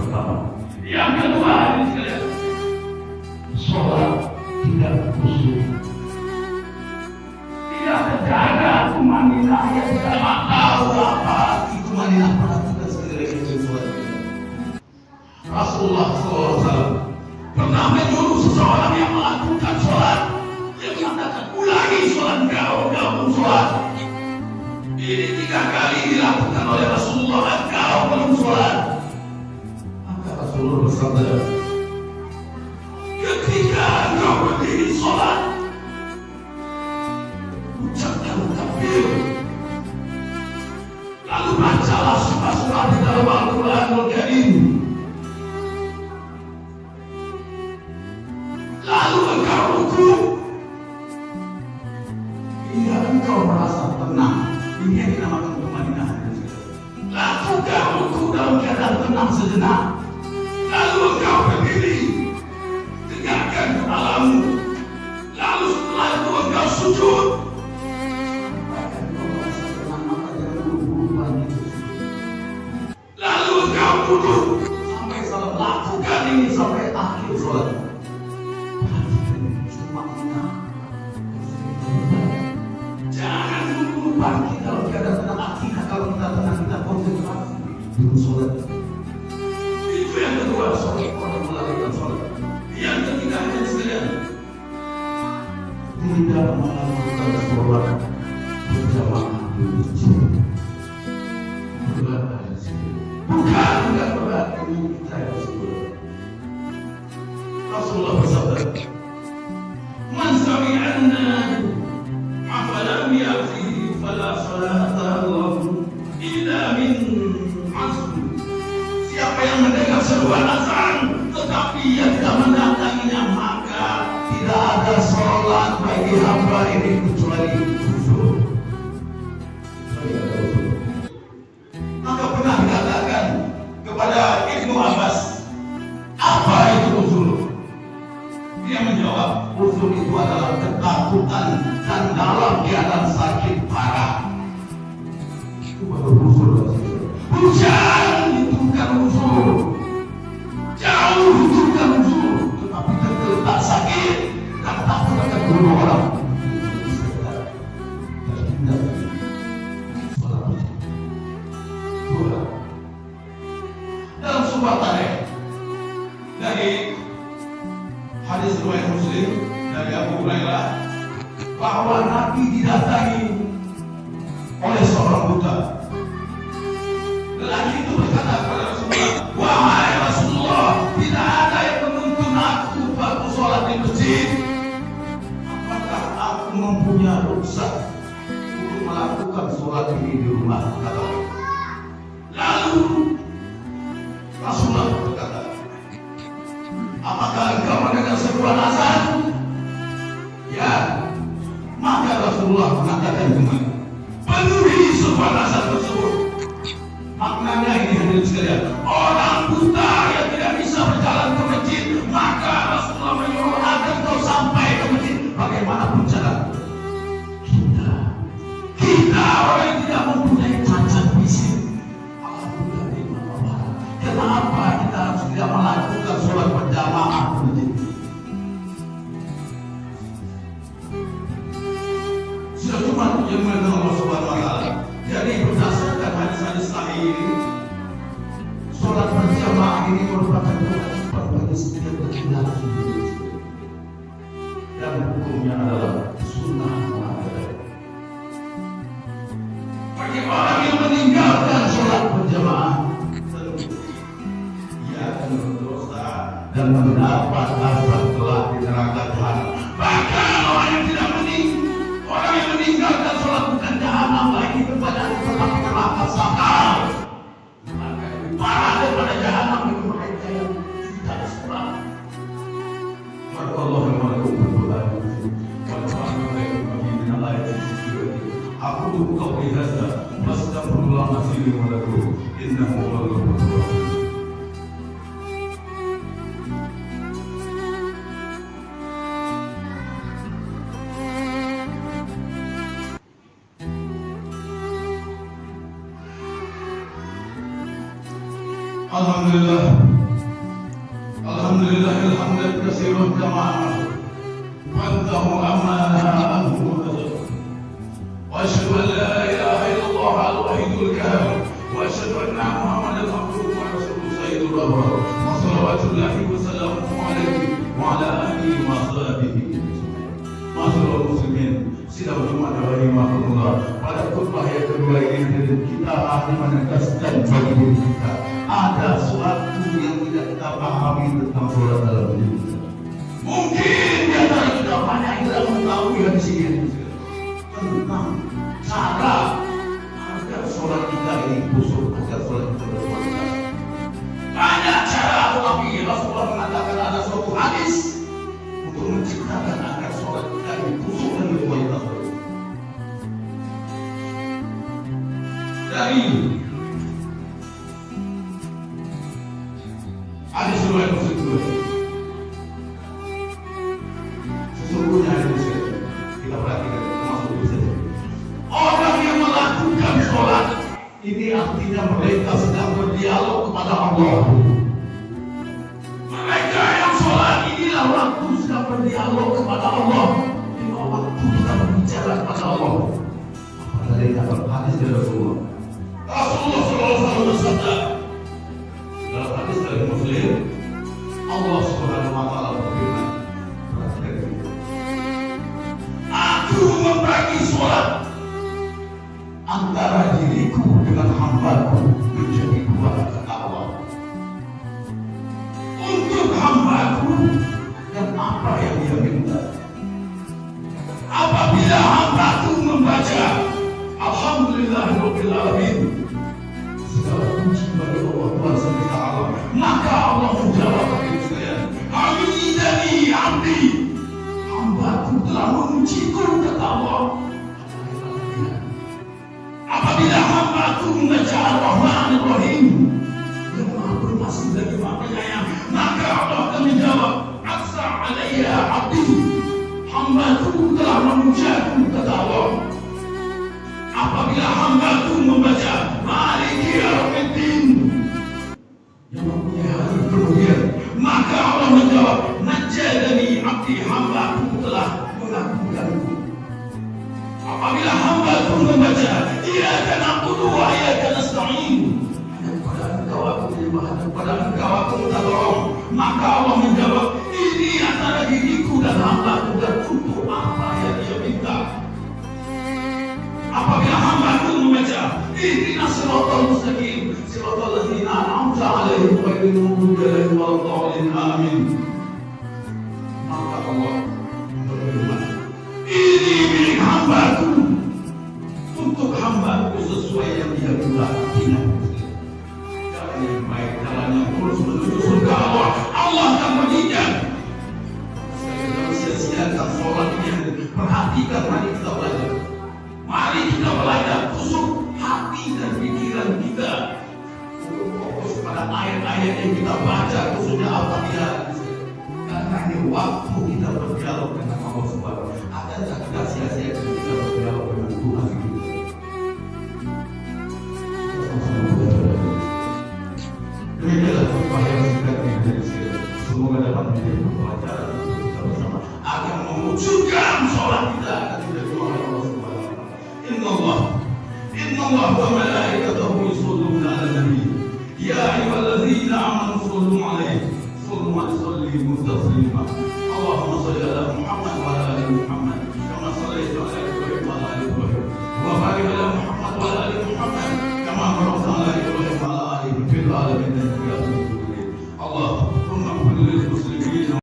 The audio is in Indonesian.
pertama. Yang kedua, sholat tidak khusyuk, tidak terjaga tumanina. Yang tidak tahu apa itu tumanina pada kita sekali lagi sholat. Rasulullah SAW pernah menyuruh seseorang yang melakukan sholat, dia mengatakan ulangi sholat kau sholat. Ini 3 kali dilakukan oleh Rasulullah dan kau belum sholat. Maka Rasulullah bersabda, ketika kau berdiri sholat, ucapkan takbir, lalu bacalah surah-surah di dalam Al-Quranul Karim. Lalu engkau ruku. Hingga engkau merasa tenang. Ini yang dinamakan tumanina. Lakukan ruku dalam keadaan tenang sejenak. Lalu engkau berdiri, tegakkan kepalamu. Lalu setelah itu engkau sujud. Lalu engkau duduk sampai salat. Lakukan ini sampai akhir sholat. Jangan lupa kita kalau ada tenang hati, kalau kita tenang kita konsentrasi dulu sholat. Itu yang kedua, sholat orang melalaikan sholat. Yang ketiga hanya sekalian, tidak melakukan sholat berjamaah di masjid. Bukan berarti kita harus sholat. Rasulullah bersabda, "Man sami'anna afalam ya'ti fala salata lahu illa min hasb." Siapa yang mendengar seruan azan tetapi ia tidak mendatanginya, maka tidak ada sholat bagi hamba ini kecuali khusyuk. Maka pernah dikatakan kepada Ibnu Abbas, apa itu khusyuk? Dia menjawab, khusyuk itu adalah ketakutan dan dalam keadaan sakit parah. Itu baru khusyuk. Hujan itu bukan khusyuk, jauh itu bukan khusyuk, tetapi tergeletak sakit dan takut akan bunuh orang. Dalam sebuah tarikh dari hadis riwayat Muslim dari Abu Hurairah bahwa Nabi didatangi oleh seorang buta. Lelaki itu berkata kepada Rasulullah, "Wahai Rasulullah, tidak ada yang menuntun aku waktu sholat di masjid. Apakah aku mempunyai rukhsah untuk melakukan sholat ini di rumah?" Kata dia. Lalu Rasulullah berkata, "Apakah engkau mendengar seruan azan?" Ya. Maka Rasulullah mengatakan kembali, "Penuhi seruan azan tersebut." Maknanya ini hadirin sekalian, orang buta yang tidak bisa berjalan ke masjid, maka Rasulullah menyuruh agar kau sampai ke masjid bagaimanapun cara. Kita orang yang tidak mempunyai cacat fisik, kenapa kita harus tidak melakukan sholat berjamaah di masjid? Sudah cuma yang mengenal Allah Subhanahu wa Ta'ala. Jadi berdasarkan hadis-hadis sahih ini, sholat berjamaah ini merupakan kewajiban bagi setiap laki-laki dan hukumnya adalah sunnah muakkadah. Bagi orang yang meninggalkan sholat berjamaah, ia akan berdosa dan mendapat azab kelak di neraka jahanam. Bahkan orang yang meninggalkan sholat bukan jahanam lagi kepada tetapi neraka sakal. Maka lebih parah daripada jahanam itu mereka yang tidak sholat. Maka Allah melakukan berdoa. Aku buka wihasa, astagfirullah masih walakum, innahu ghafurur rahim. Alhamdulillah. Alhamdulillah, alhamdulillah katsiran kama fantahu amanahu wa asyhadu an la ilaha illallah al-wahidul qahhar wa asyhadu anna Muhammadan abduhu wa rasuluhu sayyidul abrar wa salawatullahi wa salamuhu alaihi wa ala alihi wa sahbihi. Masyaallah muslimin, sidang Jumat rahimahullah. Pada khutbah yang kedua ini kita akan menegaskan bagi diri kita ada suatu yang tidak kita pahami tentang sholat dalam hidup kita. Mungkin di antara kita banyak yang tidak mengetahui hadis ini tentang cara agar sholat kita ini khusyuk, agar sholat kita berkualitas. Banyak cara, tetapi Rasulullah mengatakan ada suatu hadis untuk menciptakan agar sholat kita ini khusyuk dan berkualitas. Dari hadis riwayat Muslim, sesungguhnya hadis kita perhatikan termasuk saja. Orang yang melakukan sholat ini artinya mereka sedang berdialog kepada Allah. Mereka yang sholat inilah waktu sedang berdialog kepada Allah. Ini waktu kita berbicara kepada Allah. Apa dari kata hadis dari Rasulullah? Rasulullah SAW bersabda dalam hadis dari Muslim, Allah Subhanahu wa taala berfirman, aku membagi sholat antara diriku dengan hambaku menjadi dua, kata Allah. Untuk hambaku dan apa yang dia minta. Apabila hambaku membaca Alhamdulillahirabbil alamin, segala puji bagi Allah Tuhan semesta alam, maka Allah menjawab bagi saya, hamidani abdi, hambaku telah memujiku, kata Allah. Apabila hambaku membaca Ar-Rahmanir Rahim, yang maha berkasih lagi maha penyayang, maka Allah akan menjawab, asa alayya abdi, hambaku telah memujiku, kata Allah. Apabila hambaku membaca Maliki Yaumiddin, yang mempunyai hari kemudian, maka Allah menjawab, najjadani abdi, hambaku telah mengakukanku. Apabila hambaku membaca Iyyaka na'budu wa iyyaka nasta'in, hanya kepada Engkau aku menyembah, hanya kepada Engkau aku minta tolong, maka Allah menjawab, ini antara diriku dan hambaku dan untuk apa yang dia minta. Apabila hambaku membaca ihdinas siratal mustaqim, siratal ladzina an'amta 'alaihim ghairil maghdubi 'alaihim waladdallin, amin, maka Allah berfirman, ini milik hambaku, untuk hambaku sesuai yang dia minta. Jalan yang baik, jalan yang lurus menuju surga Allah, Allah akan berikan. Jangan sia-siakan sholat ini. Perhatikan, mari kita belajar. Mari kita belajar khusyuk hati dan pikiran kita. Fokus pada ayat-ayat yang kita baca, khususnya Al-Fatihah. Karena ini waktu kita berdialog dengan Allah Subhanahu wa taala. Akankah kita sia-siakan kita berdialog dengan Tuhan kita? Demikianlah khutbah yang singkat ini dari saya. Semoga dapat menjadi pelajaran untuk kita bersama agar mewujudkan sholat kita akan menjadi oleh Allah Subhanahu wa taala. Inna Allah wa malaikatahu yusholluna 'alan nabi. Ya ayyuhalladzina amanu shollu 'alaihi wa sallimu taslima.